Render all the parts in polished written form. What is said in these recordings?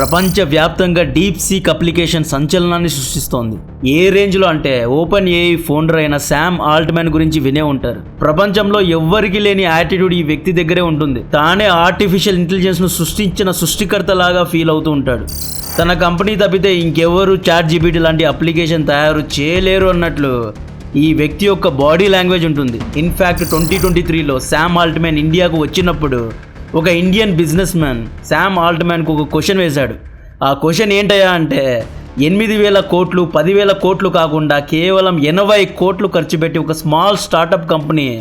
ప్రపంచవ్యాప్తంగా deep seek application సంచలనాన్ని సృష్టిస్తోంది. ఏ రేంజ్లో అంటే ఓపెన్ ఏఐ ఫౌండర్ అయిన శామ్ ఆల్ట్మ్యాన్ గురించి వినే ఉంటారు. ప్రపంచంలో ఎవ్వరికి లేని యాటిట్యూడ్ ఈ వ్యక్తి దగ్గరే ఉంటుంది. తానే ఆర్టిఫిషియల్ ఇంటెలిజెన్స్ ను సృష్టించిన సృష్టికర్త లాగా ఫీల్ అవుతూ ఉంటాడు. తన కంపెనీ తప్పితే ఇంకెవరు చాట్ జీపీటీ లాంటి అప్లికేషన్ తయారు చేయలేరు అన్నట్లు ఈ వ్యక్తి యొక్క బాడీ లాంగ్వేజ్ ఉంటుంది. ఇన్ఫ్యాక్ట్ 2023లో శామ్ ఆల్ట్మ్యాన్ ఇండియాకు వచ్చినప్పుడు ఒక ఇండియన్ బిజినెస్ మ్యాన్ శామ్ ఆల్ట్మ్యాన్కు ఒక క్వశ్చన్ వేశాడు. ఆ క్వశ్చన్ ఏంటయ్యా అంటే 8,000 కోట్లు 10,000 కోట్లు కాకుండా కేవలం 80 కోట్లు ఖర్చు పెట్టి ఒక small startup company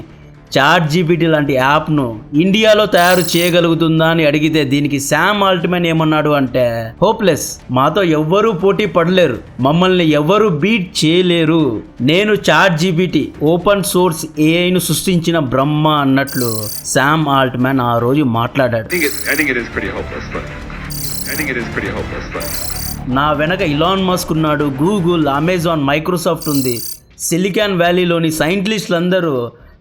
ChatGPT లాంటి యాప్ను ఇండియాలో తయారు చేయగలుగుతుందా అని అడిగితే దీనికి శామ్ ఆల్ట్మ్యాన్ ఏమన్నాడు అంటే, హోప్లెస్, మాతో ఎవ్వరూ పోటీ పడలేరు, మమ్మల్ని ఎవ్వరూ బీట్ చేయలేరు, నేను చాట్ జీపీటీ ఓపెన్ సోర్స్ ఏఐను సృష్టించిన బ్రహ్మ అన్నట్లు శామ్ ఆల్ట్మ్యాన్ ఆ రోజు మాట్లాడాడు. నా వెనక ఇలాన్ మస్క్ ఉన్నాడు, గూగుల్, అమెజాన్, మైక్రోసాఫ్ట్ ఉంది, సిలికాన్ వ్యాలీలోని సైంటిస్టులందరూ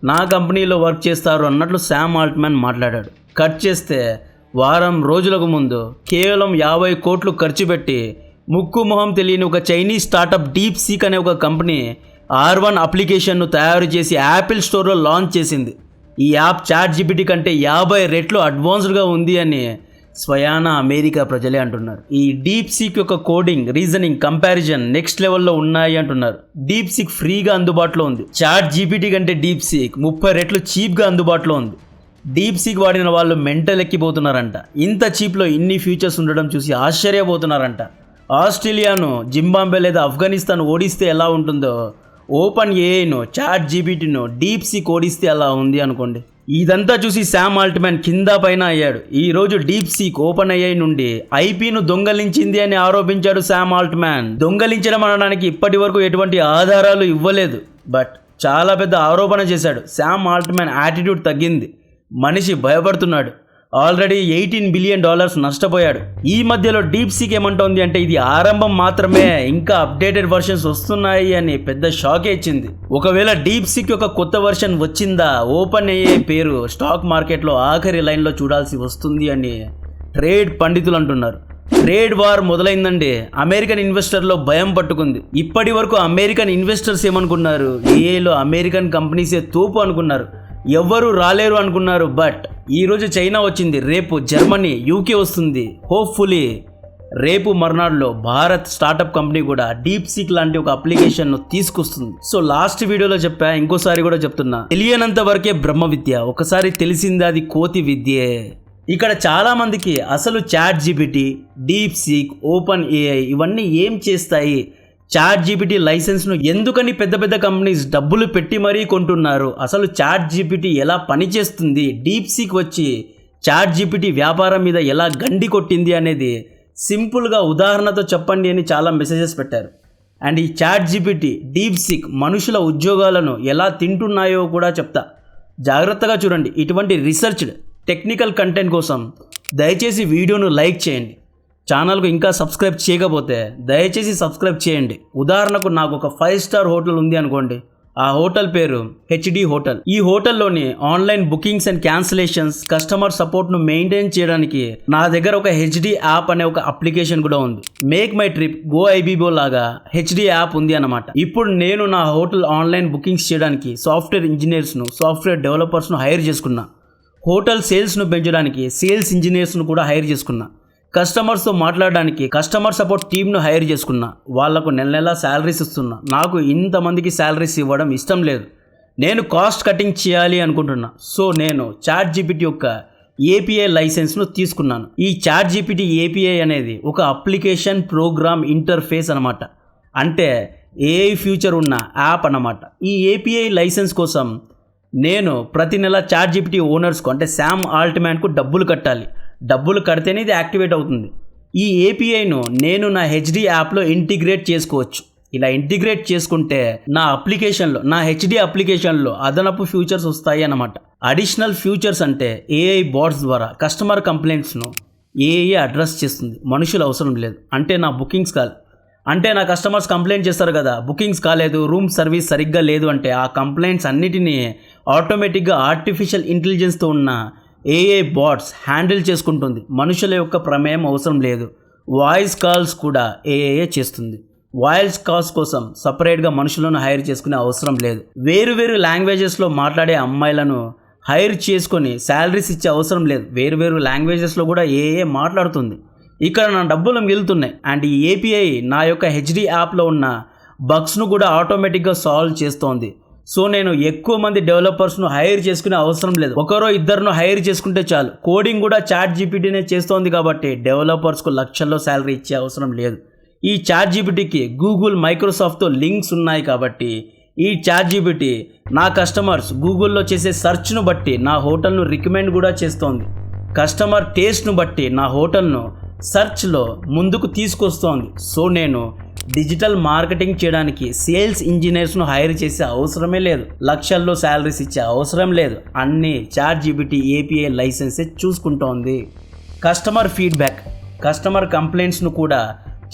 నా కంపెనీలో వర్క్ చేస్తారు అన్నట్లు శామ్ ఆల్ట్మ్యాన్ మాట్లాడాడు. కట్ చేస్తే వారం రోజులకు ముందు కేవలం 50 కోట్లు ఖర్చు పెట్టి ముక్కు మొహం తెలియని ఒక చైనీస్ స్టార్టప్ డీప్ సీక్ అనే ఒక కంపెనీ R1 అప్లికేషన్ను తయారు చేసి యాపిల్ స్టోర్లో లాంచ్ చేసింది. ఈ యాప్ చాట్ జీపీటీ కంటే 50 రెట్లు అడ్వాన్స్డ్గా ఉంది అని స్వయాన అమెరికా ప్రజలే అంటున్నారు. ఈ డీప్ సీక్ యొక్క కోడింగ్, రీజనింగ్, కంపారిజన్ నెక్స్ట్ లెవెల్లో ఉన్నాయి అంటున్నారు. డీప్ సీక్ ఫ్రీగా అందుబాటులో ఉంది. చాట్ జీపీటీ కంటే డీప్ సీక్ 30 రెట్లు చీప్గా అందుబాటులో ఉంది. డీప్ సీక్ వాడిన వాళ్ళు మెంటల్ ఎక్కిపోతున్నారంట. ఇంత చీప్లో ఇన్ని ఫీచర్స్ ఉండడం చూసి ఆశ్చర్యపోతున్నారంట. ఆస్ట్రేలియాను, జింబాబ్వే లేదా ఆఫ్ఘనిస్తాన్ ఓడిస్తే ఎలా ఉంటుందో ఓపెన్ ఏఐను, చాట్ జీపీటీను, డీప్ సీక్ ఓడిస్తే అలా ఉంది అనుకోండి. ఇదంతా చూసి శామ్ ఆల్ట్మ్యాన్ కింద పైన అయ్యాడు. ఈరోజు డీప్ సీక్ ఓపెన్ ఏఐ నుండి ఐపీను దొంగలించింది అని ఆరోపించాడు శామ్ ఆల్ట్మ్యాన్. దొంగలించడం అనడానికి ఇప్పటి వరకు ఎటువంటి ఆధారాలు ఇవ్వలేదు, బట్ చాలా పెద్ద ఆరోపణ చేశాడు. శామ్ ఆల్ట్మ్యాన్ యాటిట్యూడ్ తగ్గింది, మనిషి భయపడుతున్నాడు. ఆల్రెడీ $18 బిలియన్ నష్టపోయాడు. ఈ మధ్యలో డీప్ సీక్ ఏమంటోంది అంటే ఇది ఆరంభం మాత్రమే, ఇంకా అప్డేటెడ్ వర్షన్స్ వస్తున్నాయి అని పెద్ద షాకే ఇచ్చింది. ఒకవేళ డీప్ సీక్ యొక్క కొత్త వర్షన్ వచ్చిందా, ఓపెన్ ఏఐ పేరు స్టాక్ మార్కెట్లో ఆఖరి లైన్లో చూడాల్సి వస్తుంది అని ట్రేడ్ పండితులు అంటున్నారు. ట్రేడ్ వార్ మొదలైందండి. అమెరికన్ ఇన్వెస్టర్లో భయం పట్టుకుంది. ఇప్పటి వరకు అమెరికన్ ఇన్వెస్టర్స్ ఏమనుకున్నారు, ఏఐలో అమెరికన్ కంపెనీసే తోపు అనుకున్నారు, ఎవ్వరూ రాలేరు అనుకున్నారు. బట్ ఈరోజు చైనా వచ్చింది, రేపు జర్మనీ, యూకే వస్తుంది. హోప్ఫుల్లీ రేపు మర్నాడులో భారత్ స్టార్టప్ కంపెనీ కూడా డీప్ సీక్ లాంటి ఒక అప్లికేషన్ను తీసుకొస్తుంది. సో లాస్ట్ వీడియోలో చెప్పా, ఇంకోసారి కూడా చెప్తున్నా, తెలియనంత వరకే బ్రహ్మ విద్య, ఒకసారి తెలిసింది అది కోతి విద్యే. ఇక్కడ చాలా మందికి అసలు ChatGPT, DeepSeek, OpenAI ఇవన్నీ ఏం చేస్తాయి, చాట్ జీపీటీ లైసెన్స్ను ఎందుకని పెద్ద పెద్ద కంపెనీస్ డబ్బులు పెట్టి మరీ కొంటున్నారు, అసలు చాట్ జీపీటీ ఎలా పనిచేస్తుంది, డీప్ సీక్ వచ్చి చాట్ జీపీటీ వ్యాపారం మీద ఎలా గండి కొట్టింది అనేది సింపుల్గా ఉదాహరణతో చెప్పండి అని చాలా మెసేజెస్ పెట్టారు. అండ్ ఈ చాట్ జీపీటీ, డీప్ సీక్ మనుషుల ఉద్యోగాలను ఎలా తింటున్నాయో కూడా చెప్తా. జాగ్రత్తగా చూడండి. ఇటువంటి రీసెర్చ్డ్ టెక్నికల్ కంటెంట్ కోసం దయచేసి వీడియోను లైక్ చేయండి. ఛానల్కు ఇంకా సబ్స్క్రైబ్ చేయకపోతే దయచేసి సబ్స్క్రైబ్ చేయండి. ఉదాహరణకు నాకు ఒక 5 స్టార్ హోటల్ ఉంది అనుకోండి. ఆ హోటల్ పేరు హెచ్డి హోటల్. ఈ హోటల్లోని online bookings and cancellations, customer సపోర్ట్ను మెయింటైన్ చేయడానికి నా దగ్గర ఒక హెచ్డి యాప్ అనే ఒక అప్లికేషన్ కూడా ఉంది. Make my trip, go Ibibo లాగా హెచ్డి యాప్ ఉంది అన్నమాట. ఇప్పుడు నేను నా హోటల్ ఆన్లైన్ బుకింగ్స్ చేయడానికి సాఫ్ట్వేర్ ఇంజనీర్స్ను, సాఫ్ట్వేర్ డెవలపర్స్ను హైర్ చేసుకున్నా. హోటల్ సేల్స్ను పెంచడానికి సేల్స్ ఇంజనీర్స్ను కూడా హైర్ చేసుకున్నా. కస్టమర్స్తో మాట్లాడడానికి కస్టమర్ సపోర్ట్ టీమ్ను హైర్ చేసుకున్నా. వాళ్లకు నెల శాలరీస్ ఇస్తున్నా. నాకు ఇంతమందికి శాలరీస్ ఇవ్వడం ఇష్టం లేదు, నేను కాస్ట్ కటింగ్ చేయాలి అనుకుంటున్నా. సో నేను చాట్ జీపీటీ యొక్క ఏపీఐ లైసెన్స్ను తీసుకున్నాను. ఈ చాట్ జీపీటీ ఏపీఐ అనేది ఒక అప్లికేషన్ ప్రోగ్రామ్ ఇంటర్ఫేస్ అనమాట. అంటే ఏఐ ఫ్యూచర్ ఉన్న యాప్ అన్నమాట. ఈ ఏపీఐ లైసెన్స్ కోసం నేను ప్రతి నెల చాట్ జీపీటీ ఓనర్స్కు అంటే శామ్ ఆల్ట్మ్యాన్కు డబ్బులు కట్టాలి. డబ్బులు కడితేనే ఇది యాక్టివేట్ అవుతుంది. ఈ ఏపీఐను నేను నా హెచ్డి యాప్లో ఇంటిగ్రేట్ చేసుకోవచ్చు. ఇలా ఇంటిగ్రేట్ చేసుకుంటే నా అప్లికేషన్లో, నా హెచ్డి అప్లికేషన్లో అదనపు ఫ్యూచర్స్ వస్తాయి అన్నమాట. అడిషనల్ ఫ్యూచర్స్ అంటే ఏఐ బాట్స్ ద్వారా కస్టమర్ కంప్లైంట్స్ను ఏఐ అడ్రస్ చేస్తుంది, మనుషులు అవసరం లేదు. అంటే నా బుకింగ్స్ అంటే నా కస్టమర్స్ కంప్లైంట్ చేస్తారు కదా, బుకింగ్స్ కాలేదు, రూమ్ సర్వీస్ సరిగ్గా లేదు అంటే ఆ కంప్లైంట్స్ అన్నిటినీ ఆటోమేటిక్గా ఆర్టిఫిషియల్ ఇంటెలిజెన్స్తో ఉన్న ఏఐ బాట్స్ హ్యాండిల్ చేసుకుంటుంది. మనుషుల యొక్క ప్రమేయం అవసరం లేదు. వాయిస్ కాల్స్ కూడా ఏఐ చేస్తుంది. వాయిస్ కాల్స్ కోసం సపరేట్గా మనుషులను హైర్ చేసుకునే అవసరం లేదు. వేరు వేరు లాంగ్వేజెస్లో మాట్లాడే అమ్మాయిలను హైర్ చేసుకొని శాలరీస్ ఇచ్చే అవసరం లేదు. వేరు వేరు లాంగ్వేజెస్లో కూడా ఏఐ మాట్లాడుతుంది. ఇక్కడ నా డబ్బులు మిగులుతున్నాయి. అండ్ ఈ ఏపీఐ నా యొక్క హెచ్డి యాప్లో ఉన్న బగ్స్ను కూడా ఆటోమేటిక్గా సాల్వ్ చేస్తోంది. సో నేను ఎక్కువ మంది డెవలపర్స్ను హైర్ చేసుకునే అవసరం లేదు. ఒకరో ఇద్దరును హైర్ చేసుకుంటే చాలు. కోడింగ్ కూడా చాట్ జీపీటీనే చేస్తోంది కాబట్టి డెవలపర్స్కు లక్షల్లో శాలరీ ఇచ్చే అవసరం లేదు. ఈ చాట్ జీపీటీకి గూగుల్, మైక్రోసాఫ్ట్తో లింక్స్ ఉన్నాయి కాబట్టి ఈ చాట్ జీపీటీ నా కస్టమర్స్ గూగుల్లో చేసే సెర్చ్ను బట్టి నా హోటల్ను రికమెండ్ కూడా చేస్తోంది. కస్టమర్ టేస్ట్ను బట్టి నా హోటల్ను సెర్చ్లో ముందుకు తీసుకొస్తోంది. సో నేను డిజిటల్ మార్కెటింగ్ చేయడానికి సేల్స్ ఇంజనీర్స్ను హైర్ చేసే అవసరమే లేదు. లక్షల్లో శాలరీస్ ఇచ్చే అవసరం లేదు. అన్నీ చాట్ జీపీటీ ఏపీఐ లైసెన్సే చూసుకుంటోంది. కస్టమర్ ఫీడ్బ్యాక్, కస్టమర్ కంప్లైంట్స్ను కూడా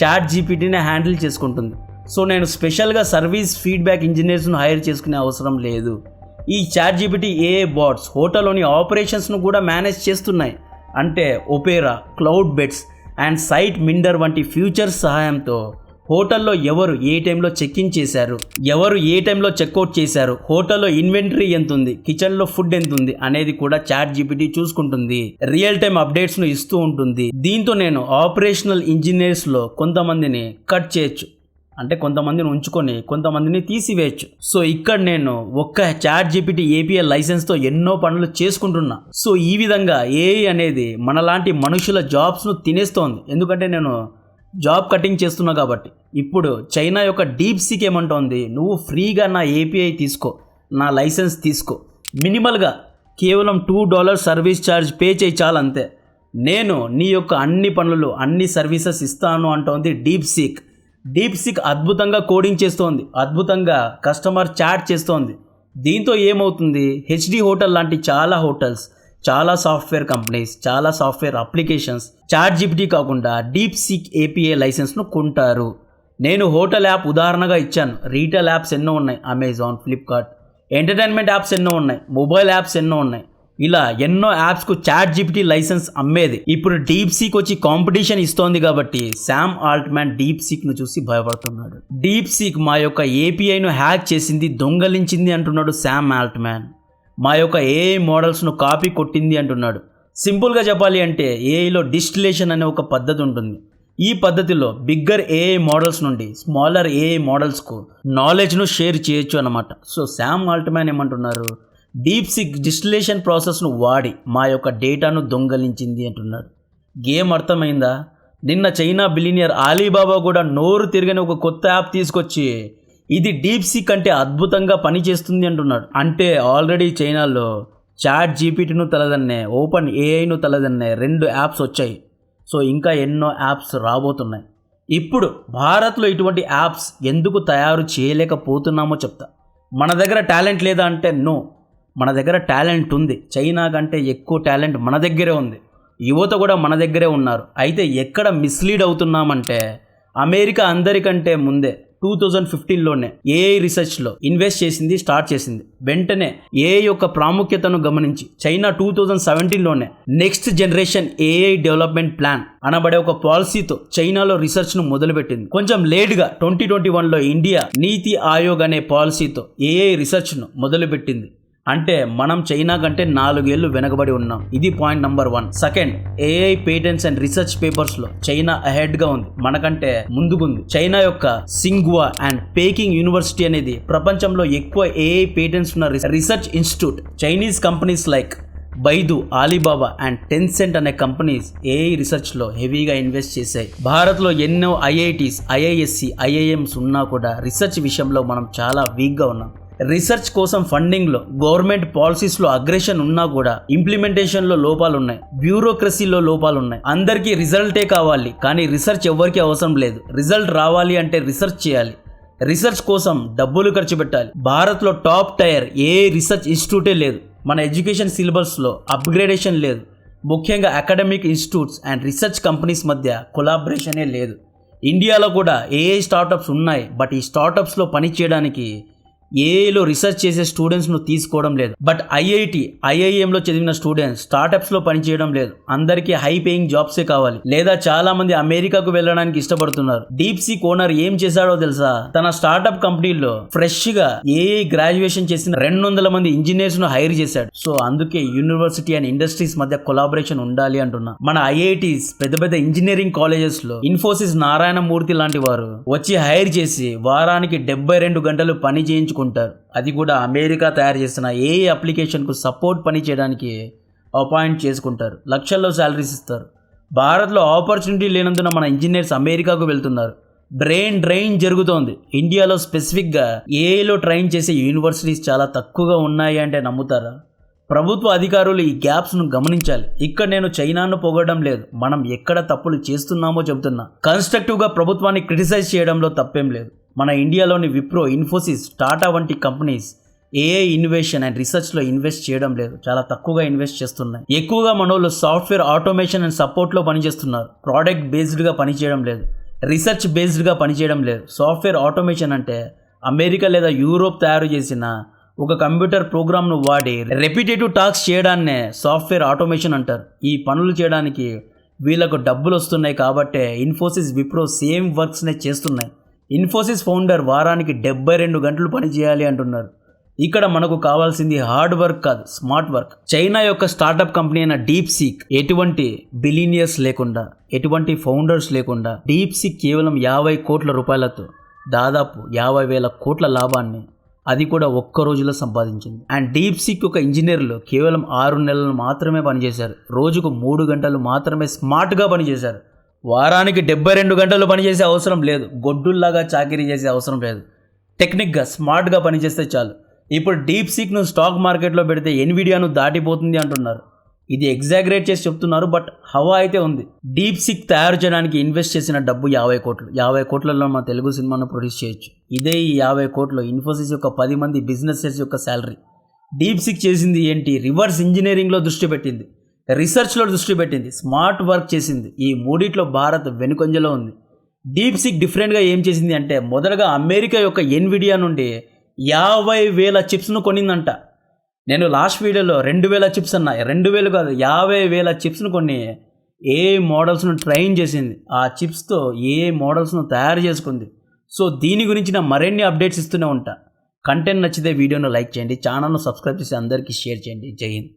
చాట్ జీపీటీనే హ్యాండిల్ చేసుకుంటుంది. సో నేను స్పెషల్గా సర్వీస్ ఫీడ్బ్యాక్ ఇంజనీర్స్ను హైర్ చేసుకునే అవసరం లేదు. ఈ చాట్ జీపీటీ ఏఐ బాట్స్ హోటల్లోని ఆపరేషన్స్ను కూడా మేనేజ్ చేస్తున్నాయి. అంటే Opera, Cloudbeds and SiteMinder వంటి ఫ్యూచర్స్ సహాయంతో హోటల్లో ఎవరు ఏ టైంలో చెక్ ఇన్ చేశారు, ఎవరు ఏ టైంలో చెక్అవుట్ చేశారు, హోటల్లో ఇన్వెంటరీ ఎంత ఉంది, కిచెన్లో ఫుడ్ ఎంత ఉంది అనేది కూడా చాట్ జీపీటీ చూసుకుంటుంది. రియల్ టైం అప్డేట్స్ను ఇస్తూ ఉంటుంది. దీంతో నేను ఆపరేషనల్ ఇంజనీర్స్లో కొంతమందిని కట్ చేయొచ్చు. అంటే కొంతమందిని ఉంచుకొని కొంతమందిని తీసివేయచ్చు. సో ఇక్కడ నేను ఒక్క చాట్ జీపీటీ ఏపీఐ లైసెన్స్తో ఎన్నో పనులు చేసుకుంటున్నా. సో ఈ విధంగా ఏఐ అనేది మనలాంటి మనుషుల జాబ్స్ను తినేస్తోంది. ఎందుకంటే నేను జాబ్ కటింగ్ చేస్తున్నా కాబట్టి. ఇప్పుడు చైనా యొక్క డీప్ సీక్ ఏమంటోంది, నువ్వు ఫ్రీగా నా ఏపీఐ తీసుకో, నా లైసెన్స్ తీసుకో, మినిమల్గా కేవలం $2 సర్వీస్ ఛార్జ్ పే చేయి చాలు, అంతే, నేను నీ యొక్క అన్ని పనులు అన్ని సర్వీసెస్ ఇస్తాను అంటోంది డీప్ సీక్. డీప్ సీక్ అద్భుతంగా కోడింగ్ చేస్తోంది, అద్భుతంగా కస్టమర్ చాట్ చేస్తోంది. దీంతో ఏమవుతుంది, హెచ్డి హోటల్ లాంటి చాలా హోటల్స్, చాలా సాఫ్ట్వేర్ కంపెనీస్, చాలా సాఫ్ట్వేర్ అప్లికేషన్స్ చాట్ జీపీటీ కాకుండా డీప్ సీక్ ఏపీఐ లైసెన్స్ను కొంటారు. నేను హోటల్ యాప్ ఉదాహరణగా ఇచ్చాను. రీటైల్ యాప్స్ ఎన్నో ఉన్నాయి, అమెజాన్, ఫ్లిప్కార్ట్. ఎంటర్టైన్మెంట్ యాప్స్ ఎన్నో ఉన్నాయి, మొబైల్ యాప్స్ ఎన్నో ఉన్నాయి. ఇలా ఎన్నో యాప్స్కు చాట్ జీపీటీ లైసెన్స్ అమ్మేది. ఇప్పుడు డీప్ సీక్ వచ్చి కాంపిటీషన్ ఇస్తోంది కాబట్టి శామ్ ఆల్ట్మ్యాన్ డీప్ సీక్ను చూసి భయపడుతున్నాడు. డీప్ సీక్ మా యొక్క ఏపీఐను హ్యాక్ చేసింది, దొంగలించింది అంటున్నాడు శామ్ ఆల్ట్మ్యాన్. మా యొక్క ఏఐ మోడల్స్ను కాపీ కొట్టింది అంటున్నాడు. సింపుల్గా చెప్పాలి అంటే ఏఐలో డిస్టిలేషన్ అనే ఒక పద్ధతి ఉంటుంది. ఈ పద్ధతిలో బిగ్గర్ ఏఐ మోడల్స్ నుండి స్మాలర్ ఏఐ మోడల్స్కు నాలెడ్జ్ను షేర్ చేయొచ్చు అన్నమాట. సో శామ్ ఆల్ట్మ్యాన్ ఏమంటున్నారు, డీప్ సీక్ డిస్టిలేషన్ ప్రాసెస్ను వాడి మా యొక్క డేటాను దొంగలించింది అంటున్నాడు. గేమ్ అర్థమైందా? నిన్న చైనా బిలినియర్ ఆలీబాబా కూడా నోరు తిరగని ఒక కొత్త యాప్ తీసుకొచ్చి ఇది డీప్ సీక్ అంటే అద్భుతంగా పనిచేస్తుంది అంటున్నాడు. అంటే ఆల్రెడీ చైనాలో చాట్ జీపీటీను తలదన్నే, ఓపెన్ ఏఐను తలదన్నే 2 యాప్స్ వచ్చాయి. సో ఇంకా ఎన్నో యాప్స్ రాబోతున్నాయి. ఇప్పుడు భారత్లో ఇటువంటి యాప్స్ ఎందుకు తయారు చేయలేకపోతున్నామో చెప్తా. మన దగ్గర టాలెంట్ లేదా అంటే నో, మన దగ్గర టాలెంట్ ఉంది. చైనా కంటే ఎక్కువ టాలెంట్ మన దగ్గరే ఉంది. యువత కూడా మన దగ్గరే ఉన్నారు. అయితే ఎక్కడ మిస్లీడ్ అవుతున్నామంటే అమెరికా అందరికంటే ముందే 2015లోనే ఏఐ రీసెర్చ్లో ఇన్వెస్ట్ చేసింది, స్టార్ట్ చేసింది. వెంటనే ఏఐ యొక్క ప్రాముఖ్యతను గమనించి చైనా 2017లోనే next generation AI development plan అనబడే ఒక పాలసీతో చైనాలో రీసెర్చ్ను మొదలుపెట్టింది. కొంచెం లేట్గా 2021లో ఇండియా నీతి ఆయోగ్ అనే పాలసీతో ఏఐ రీసెర్చ్ను మొదలుపెట్టింది. అంటే మనం చైనా కంటే 4 ఏళ్ళు వెనకబడి ఉన్నాం. ఇది point number 1. Second, AI patents and research పేపర్స్లో చైనా అహెడ్గా ఉంది, మనకంటే ముందుకుంది. చైనా యొక్క సింగ్వా అండ్ పేకింగ్ యూనివర్సిటీ అనేది ప్రపంచంలో ఎక్కువ ఏఐ పేటెంట్స్ ఉన్న research institute. Chinese companies like బైదు, Ali Baba and Tencent అనే కంపెనీస్ ఏఐ రీసెర్చ్లో హెవీగా ఇన్వెస్ట్ చేశాయి. భారత్లో ఎన్నో ఐఐటీస్, ఐఐఎస్సి, ఐఐఎంస్ ఉన్నా కూడా రీసెర్చ్ విషయంలో మనం చాలా వీక్గా ఉన్నాం. రీసెర్చ్ కోసం ఫండింగ్లో గవర్నమెంట్ పాలసీస్లో అగ్రెషన్ ఉన్నా కూడా ఇంప్లిమెంటేషన్లో లోపాలు ఉన్నాయి, బ్యూరోక్రసీలో లోపాలు ఉన్నాయి. అందరికీ రిజల్టే కావాలి, కానీ రీసెర్చ్ ఎవరికి అవసరం లేదు. రిజల్ట్ రావాలి అంటే రీసెర్చ్ చేయాలి, రీసెర్చ్ కోసం డబ్బులు ఖర్చు పెట్టాలి. భారత్లో టాప్ టైర్ ఏ రీసెర్చ్ ఇన్స్టిట్యూటే లేదు. మన ఎడ్యుకేషన్ సిలబస్లో అప్గ్రేడేషన్ లేదు. ముఖ్యంగా academic institutes and research companies మధ్య కొలాబరేషనే లేదు. ఇండియాలో కూడా ఏఐ స్టార్టప్స్ ఉన్నాయి, బట్ ఈ స్టార్టప్స్లో పనిచేయడానికి ఏఐలో రీసెర్చ్ చేసే స్టూడెంట్స్ను తీసుకోవడం లేదు. బట్ ఐఐఎంలో చదివిన స్టూడెంట్స్ స్టార్టప్స్లో పనిచేయడం లేదు. అందరికీ హై పేయింగ్ జాబ్సే కావాలి, లేదా చాలా మంది అమెరికాకు వెళ్ళడానికి ఇష్టపడుతున్నారు. డీప్ సీక్ ఓనర్ ఏం చేశాడో తెలుసా? తన స్టార్టప్ కంపెనీలో ఫ్రెష్గా ఏఐ గ్రాడ్యుయేషన్ చేసిన 200 మంది ఇంజనీర్స్ను హైర్ చేశాడు. సో అందుకే యూనివర్సిటీ అండ్ ఇండస్ట్రీస్ మధ్య కొలాబరేషన్ ఉండాలి అంటున్నా. మన ఐఐటీస్, పెద్ద పెద్ద ఇంజనీరింగ్ కాలేజెస్లో ఇన్ఫోసిస్ నారాయణమూర్తి లాంటి వారు వచ్చి హైర్ చేసి వారానికి 72 గంటలు పని చేయించుకుంటారు. అది కూడా అమెరికా తయారు చేసిన ఏ అప్లికేషన్కు సపోర్ట్ పని చేయడానికి అపాయింట్ చేసుకుంటారు. లక్షల్లో శాలరీస్ ఇస్తారు. భారత్లో ఆపర్చునిటీ లేనందున మన ఇంజనీర్స్ అమెరికాకు వెళ్తున్నారు. బ్రెయిన్ డ్రైన్ జరుగుతోంది. ఇండియాలో స్పెసిఫిక్గా ఏఐలో ట్రైన్ చేసే యూనివర్సిటీస్ చాలా తక్కువగా ఉన్నాయి అంటే నమ్ముతారా? ప్రభుత్వ అధికారులు ఈ గ్యాప్స్ను గమనించాలి. ఇక్కడ నేను చైనాను పొగడడం లేదు, మనం ఎక్కడ తప్పులు చేస్తున్నామో చెబుతున్నా. కన్స్ట్రక్టివ్గా ప్రభుత్వాన్ని క్రిటిసైజ్ చేయడంలో తప్పేం లేదు. మన ఇండియాలోని విప్రో, ఇన్ఫోసిస్, టాటా వంటి కంపెనీస్ ఏఐ ఇన్నోవేషన్ అండ్ రీసెర్చ్లో ఇన్వెస్ట్ చేయడం లేదు, చాలా తక్కువగా ఇన్వెస్ట్ చేస్తున్నాయి. ఎక్కువగా మనోళ్ళు సాఫ్ట్వేర్ ఆటోమేషన్ అండ్ సపోర్ట్లో పనిచేస్తున్నారు. ప్రోడక్ట్ బేస్డ్గా పనిచేయడం లేదు, రీసెర్చ్ బేస్డ్గా పనిచేయడం లేదు. సాఫ్ట్వేర్ ఆటోమేషన్ అంటే అమెరికా లేదా యూరోప్ తయారు చేసిన ఒక కంప్యూటర్ ప్రోగ్రామ్ను వాడి రెపిటేటివ్ టాస్క్ చేయడాన్నే సాఫ్ట్వేర్ ఆటోమేషన్ అంటారు. ఈ పనులు చేయడానికి వీళ్ళకు డబ్బులు వస్తున్నాయి కాబట్టే ఇన్ఫోసిస్, విప్రో సేమ్ వర్క్స్నే చేస్తున్నాయి. ఇన్ఫోసిస్ ఫౌండర్ వారానికి 72 గంటలు పని చేయాలి అంటున్నారు. ఇక్కడ మనకు కావాల్సింది హార్డ్ వర్క్ కాదు, స్మార్ట్ వర్క్. చైనా యొక్క స్టార్టప్ కంపెనీ అయిన డీప్ సీక్ ఎటువంటి బిలినియర్స్ లేకుండా, ఎటువంటి ఫౌండర్స్ లేకుండా డీప్ సీక్ కేవలం 50 కోట్ల రూపాయలతో దాదాపు 50,000 కోట్ల లాభాన్ని అది కూడా ఒక్క రోజులో సంపాదించింది. అండ్ డీప్ సీక్ యొక్క ఇంజనీర్లు కేవలం 6 నెలలు మాత్రమే పనిచేశారు. రోజుకు 3 గంటలు మాత్రమే స్మార్ట్గా పనిచేశారు. వారానికి 72 గంటలు పనిచేసే అవసరం లేదు. గొడ్డుల్లాగా చాకరీ చేసే అవసరం లేదు. టెక్నిక్గా, స్మార్ట్గా పనిచేస్తే చాలు. ఇప్పుడు డీప్ సీక్ను స్టాక్ మార్కెట్లో పెడితే ఎన్విడియాను దాటిపోతుంది అంటున్నారు. ఇది ఎగ్జాగరేట్ చేసి చెప్తున్నారు, బట్ హవా అయితే ఉంది. డీప్ సీక్ తయారు చేయడానికి ఇన్వెస్ట్ చేసిన డబ్బు 50 కోట్లు. 50 కోట్లలో మన తెలుగు సినిమాను ప్రొడ్యూస్ చేయొచ్చు. ఇదే ఈ 50 కోట్లు ఇన్ఫోసిస్ యొక్క 10 మంది బిజినెసెస్ యొక్క శాలరీ. డీప్ సీక్ చేసింది ఏంటి? రివర్స్ ఇంజనీరింగ్లో దృష్టి పెట్టింది, రీసెర్చ్లో దృష్టి పెట్టింది, స్మార్ట్ వర్క్ చేసింది. ఈ మూడిట్లో భారత్ వెనుకంజలో ఉంది. డీప్ సీక్ డిఫరెంట్గా ఏం చేసింది అంటే, మొదటగా అమెరికా యొక్క ఎన్విడియా నుండి 50,000 చిప్స్ను కొనిందంట. నేను లాస్ట్ వీడియోలో 2,000 చిప్స్ అన్నా, 2,000 కాదు 50,000 చిప్స్ను కొన్ని ఏఐ మోడల్స్ను ట్రైన్ చేసింది. ఆ చిప్స్తో ఏఐ మోడల్స్ను తయారు చేసుకుంది. సో దీని గురించి మరిన్ని అప్డేట్స్ ఇస్తూనే ఉంటా. కంటెంట్ నచ్చితే వీడియోను లైక్ చేయండి, ఛానల్ను సబ్స్క్రైబ్ చేసి అందరికీ షేర్ చేయండి. జై హింద్.